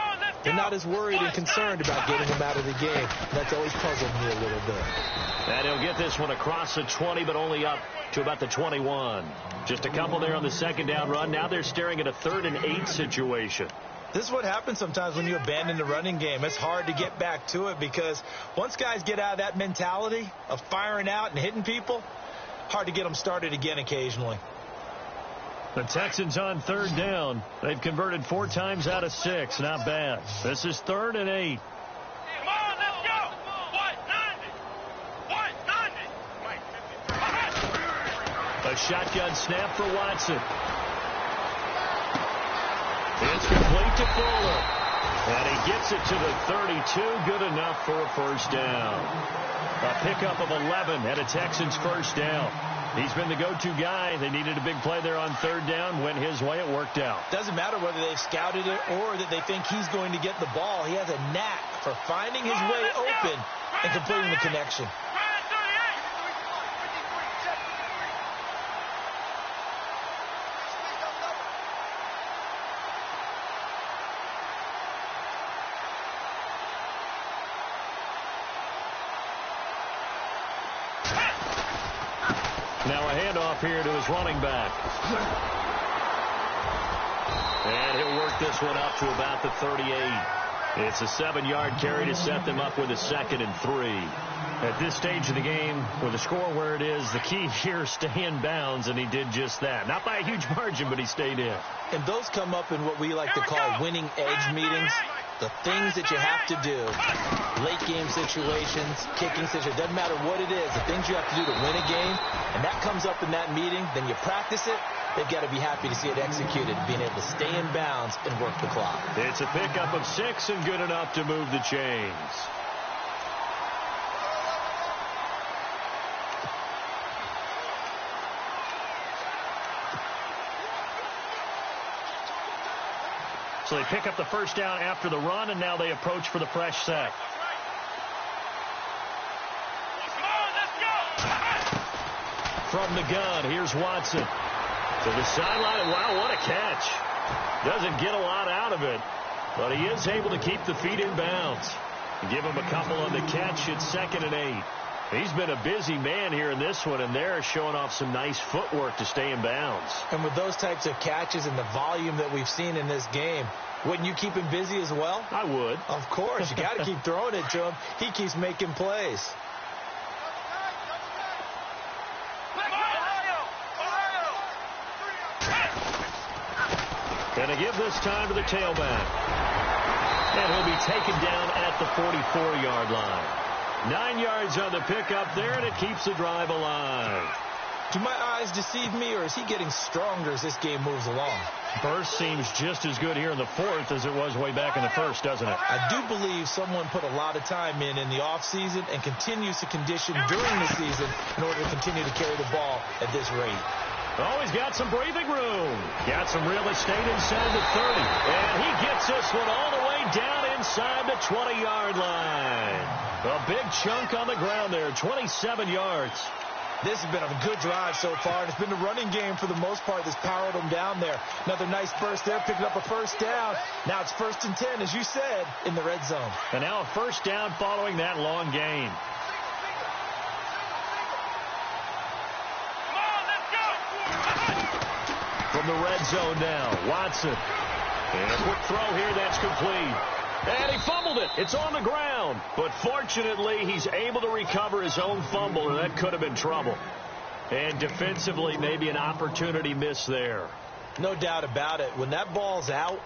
they're not as worried and concerned about getting them out of the game. That's always puzzled me a little bit. And he'll get this one across the 20, but only up to about the 21. Just a couple there on the second down run. Now they're staring at a 3rd and 8 situation. This is what happens sometimes when you abandon the running game. It's hard to get back to it because once guys get out of that mentality of firing out and hitting people, hard to get them started again occasionally. The Texans on 3rd down. They've converted 4 times out of 6. Not bad. This is 3rd and 8. Come on, let's go. What? 90. A shotgun snap for Watson. It's complete to Fuller. And he gets it to the 32. Good enough for a first down. A pickup of 11 and a Texans first down. He's been the go-to guy. They needed a big play there on 3rd down. Went his way. It worked out. Doesn't matter whether they've scouted it or that they think he's going to get the ball. He has a knack for finding his way open and completing the connection. Now a handoff here to his running back. And he'll work this one up to about the 38. It's a 7-yard carry to set them up with a 2nd and 3. At this stage of the game, with the score where it is, the key here is stay in bounds, and he did just that. Not by a huge margin, but he stayed in. And those come up in what we like to call winning edge meetings. The things that you have to do, late game situations, kicking situations, doesn't matter what it is, the things you have to do to win a game, and that comes up in that meeting, then you practice it, they've got to be happy to see it executed, being able to stay in bounds and work the clock. It's a pickup of 6 and good enough to move the chains. So they pick up the first down after the run, and now they approach for the fresh set. From the gun, here's Watson. To the sideline, and wow, what a catch. Doesn't get a lot out of it, but he is able to keep the feet in bounds. Give him a couple on the catch. It's 2nd and 8. He's been a busy man here in this one, and they're showing off some nice footwork to stay in bounds. And with those types of catches and the volume that we've seen in this game, wouldn't you keep him busy as well? I would. Of course. You got to keep throwing it to him. He keeps making plays. And to give this time to the tailback. And he'll be taken down at the 44-yard line. 9 yards on the pickup there, and it keeps the drive alive. Do my eyes deceive me, or is he getting stronger as this game moves along? Burst seems just as good here in the fourth as it was way back in the first, doesn't it? I do believe someone put a lot of time in the offseason and continues to condition during the season in order to continue to carry the ball at this rate. Oh, he's got some breathing room. Got some real estate inside the 30. And he gets this one all the way down inside the 20-yard line. A big chunk on the ground there, 27 yards. This has been a good drive so far, and it's been the running game for the most part that's powered them down there. Another nice burst there, picking up a first down. Now it's 1st and 10, as you said, in the red zone. And now a first down following that long gain. From the red zone now, Watson. And a quick throw here, that's complete. And he fumbled it. It's on the ground. But fortunately, he's able to recover his own fumble, and that could have been trouble. And defensively, maybe an opportunity missed there. No doubt about it. When that ball's out,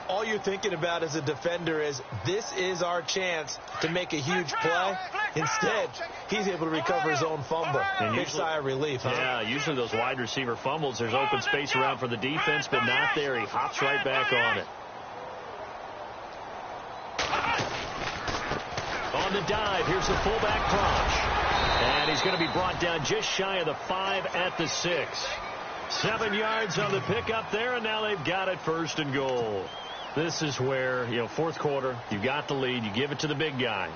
all you're thinking about as a defender is, this is our chance to make a huge play. Instead, he's able to recover his own fumble. Big sigh of relief, huh? Yeah, usually those wide receiver fumbles, there's open space around for the defense, but not there. He hops right back on it. On the dive, here's the fullback crunch. And he's going to be brought down just shy of the 5 at the 6. 7 yards on the pickup there, and now they've got it 1st and goal. This is where, fourth quarter, you got the lead, you give it to the big guy.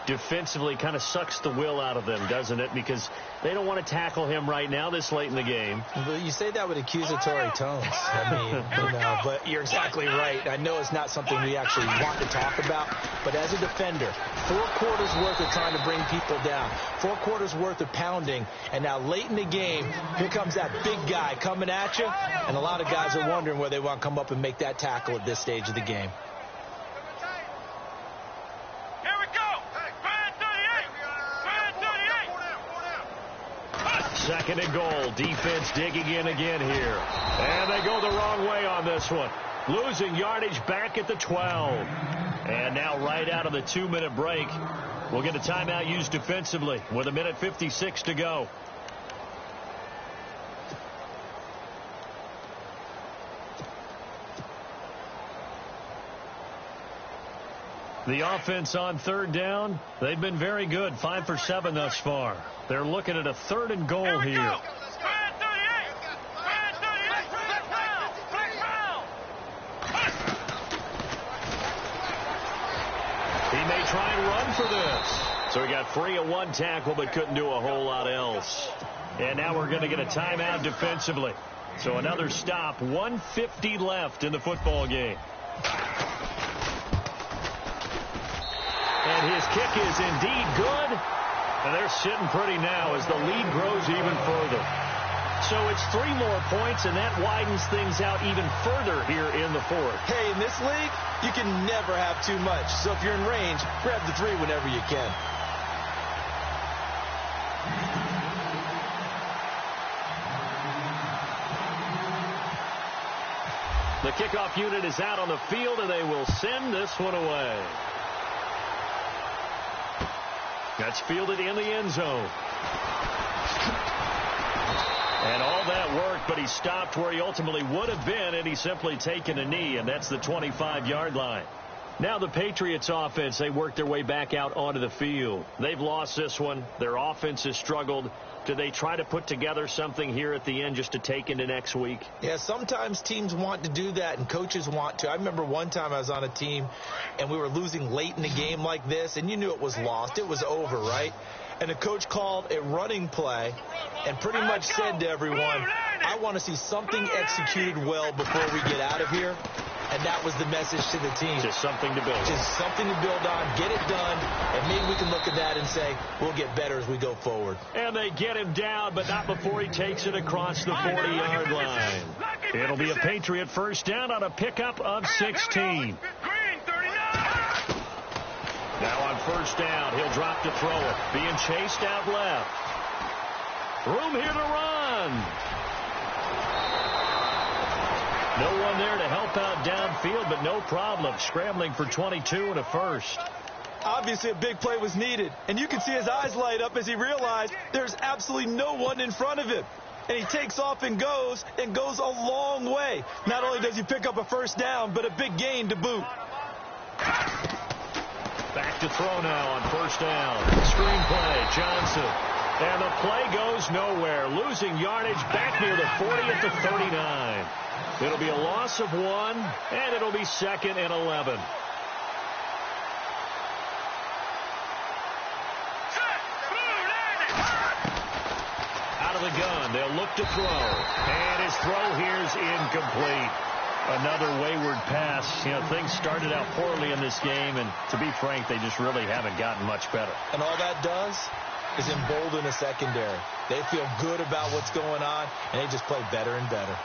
Defensively kind of sucks the will out of them, doesn't it? Because they don't want to tackle him right now this late in the game. Well, you say that with accusatory tones. But you're exactly right. I know it's not something we actually want to talk about, but as a defender, 4 quarters worth of trying to bring people down, 4 quarters worth of pounding, and now late in the game, here comes that big guy coming at you, and a lot of guys are wondering where they want to come up and make that tackle at this stage of the game. 2nd and goal. Defense digging in again here. And they go the wrong way on this one. Losing yardage back at the 12. And now right out of the 2-minute break, we'll get a timeout used defensively with 1:56 to go. The offense on 3rd down, they've been very good. 5 for 7 thus far. They're looking at a 3rd and goal here. He may try and run for this. So he got free of 1 tackle but couldn't do a whole lot else. And now we're going to get a timeout defensively. So another stop. 1:50 left in the football game. And his kick is indeed good. And they're sitting pretty now as the lead grows even further. So it's 3 more points, and that widens things out even further here in the 4th. Hey, in this league, you can never have too much. So if you're in range, grab the 3 whenever you can. The kickoff unit is out on the field, and they will send this one away. That's fielded in the end zone. And all that worked, but he stopped where he ultimately would have been, and he's simply taken a knee, and that's the 25-yard line. Now the Patriots offense, they work their way back out onto the field. They've lost this one. Their offense has struggled. Do they try to put together something here at the end just to take into next week? Yeah, sometimes teams want to do that and coaches want to. I remember one time I was on a team and we were losing late in the game like this, and you knew it was lost. It was over, right? And the coach called a running play and pretty much said to everyone, I want to see something executed well before we get out of here. And that was the message to the team. Just something to build. Just something to build on, get it done, and maybe we can look at that and say, we'll get better as we go forward. And they get him down, but not before he takes it across the 40-yard line. It'll be a Patriot first down on a pickup of 16. Now on first down, he'll drop to throw it. Being chased out left. Room here to run. No one there to help out downfield, but no problem. Scrambling for 22 and a first. Obviously, a big play was needed, and you can see his eyes light up as he realized there's absolutely no one in front of him. And he takes off and goes a long way. Not only does he pick up a first down, but a big gain to boot. Back to throw now on first down. Screen play, Johnson. And the play goes nowhere. Losing yardage back near the 40 at the 39. It'll be a loss of 1, and it'll be 2nd and 11. Out of the gun, they'll look to throw. And his throw here is incomplete. Another wayward pass. You know, things started out poorly in this game, and to be frank, they just really haven't gotten much better. And all that does is embolden the secondary. They feel good about what's going on, and they just play better and better.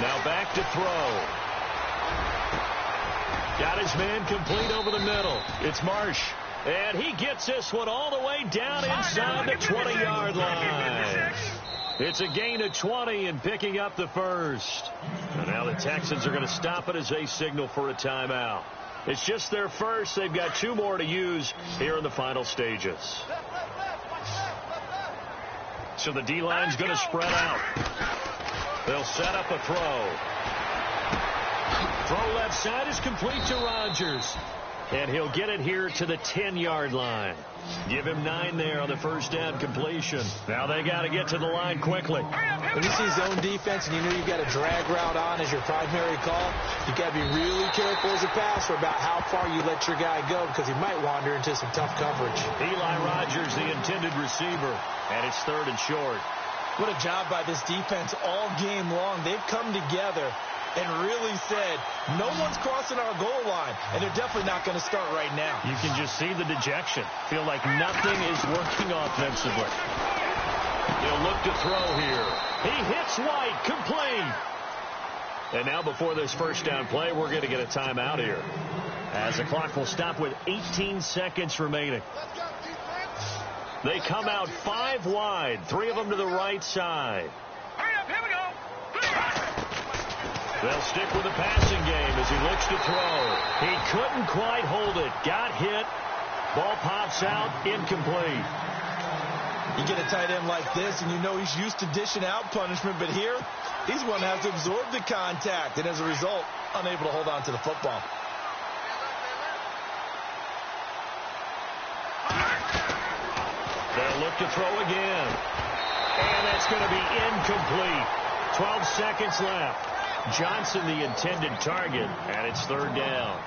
Now back to throw. Got his man complete over the middle. It's Marsh. And he gets this one all the way down inside the 20-yard line. It's a gain of 20 and picking up the first. And now the Texans are going to stop it as they signal for a timeout. It's just their first. They've got 2 more to use here in the final stages. So the D-line's going to spread out. They'll set up a throw. Throw left side is complete to Rodgers. And he'll get it here to the 10-yard line. Give him 9 there on the first down completion. Now they got to get to the line quickly. When you see zone defense and you know you've got a drag route on as your primary call, you got to be really careful as a passer about how far you let your guy go because he might wander into some tough coverage. Eli Rodgers, the intended receiver, and it's 3rd and short. What a job by this defense all game long. They've come together and really said, no one's crossing our goal line, and they're definitely not going to start right now. You can just see the dejection. Feel like nothing is working offensively. He'll look to throw here. He hits White, complete. And now before this first down play, we're going to get a timeout here, as the clock will stop with 18 seconds remaining. They come out 5 wide, 3 of them to the right side. Here we go. They'll stick with the passing game as he looks to throw. He couldn't quite hold it. Got hit. Ball pops out. Incomplete. You get a tight end like this, and you know he's used to dishing out punishment, but here, he's one that has to absorb the contact, and as a result, unable to hold on to the football. They'll look to throw again. And that's going to be incomplete. 12 seconds left. Johnson, the intended target, and it's 3rd down.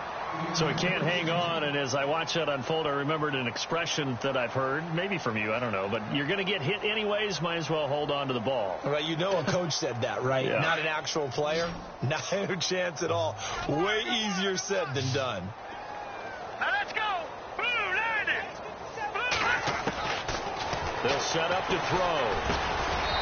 So he can't hang on, and as I watch that unfold, I remembered an expression that I've heard, maybe from you, I don't know, but you're going to get hit anyways, might as well hold on to the ball. Right, you know a coach said that, right? Yeah. Not an actual player. Not a chance at all. Way easier said than done. Now let's go. Blue, They'll set up to throw.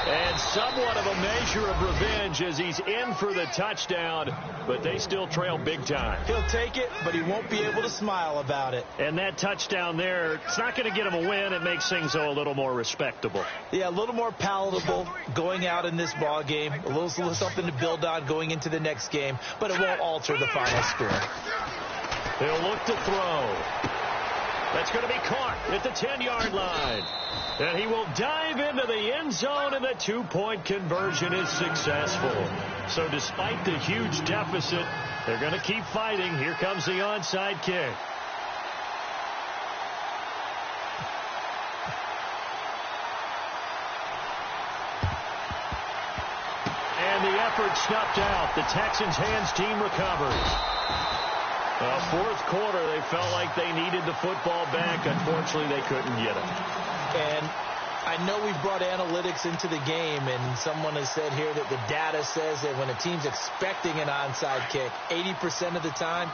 And somewhat of a measure of revenge as he's in for the touchdown, but they still trail big time. He'll take it, but he won't be able to smile about it. And that touchdown there, it's not going to get him a win. It makes things a little more respectable. Yeah, a little more palatable going out in this ball game. A little something to build on going into the next game, but it won't alter the final score. He'll look to throw. That's going to be caught at the 10-yard line. And he will dive into the end zone, and the 2-point conversion is successful. So despite the huge deficit, they're going to keep fighting. Here comes the onside kick. And the effort snuffed out. The Texans' hands team recovers. Fourth quarter, they felt like they needed the football back. Unfortunately, they couldn't get it. And I know we've brought analytics into the game, and someone has said here that the data says that when a team's expecting an onside kick, 80% of the time,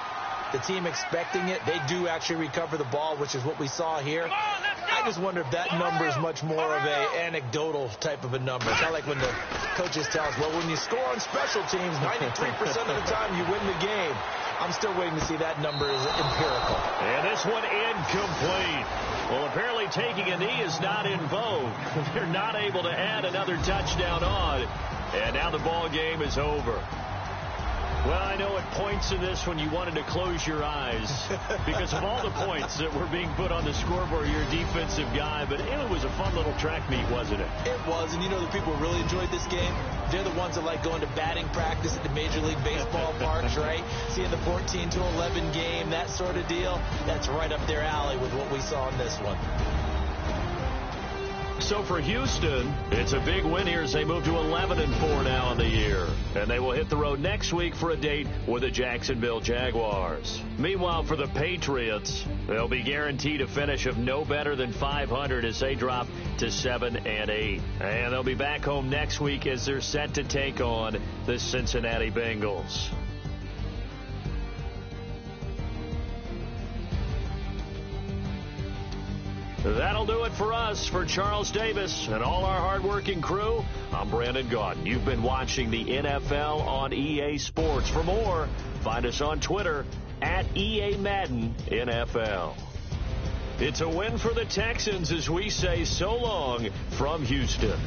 the team expecting it, they do actually recover the ball, which is what we saw here. I just wonder if that number is much more of a anecdotal type of a number. It's not like when the coaches tell us, well, when you score on special teams, 93% of the time you win the game. I'm still waiting to see that number is empirical. And this one incomplete. Well, apparently taking a knee is not in vogue. They're not able to add another touchdown on. And now the ball game is over. Well, I know at points in this when you wanted to close your eyes because of all the points that were being put on the scoreboard. You're a defensive guy, but it was a fun little track meet, wasn't it? It was, and you know the people who really enjoyed this game? They're the ones that like going to batting practice at the Major League Baseball parks, right? Seeing the 14-11 game, that sort of deal. That's right up their alley with what we saw in this one. So for Houston, it's a big win here as they move to 11-4 now in the year. And they will hit the road next week for a date with the Jacksonville Jaguars. Meanwhile, for the Patriots, they'll be guaranteed a finish of no better than 500 as they drop to 7-8. And they'll be back home next week as they're set to take on the Cincinnati Bengals. That'll do it for us. For Charles Davis and all our hardworking crew, I'm Brandon Gaudin. You've been watching the NFL on EA Sports. For more, find us on Twitter at EA Madden NFL. It's a win for the Texans as we say so long from Houston.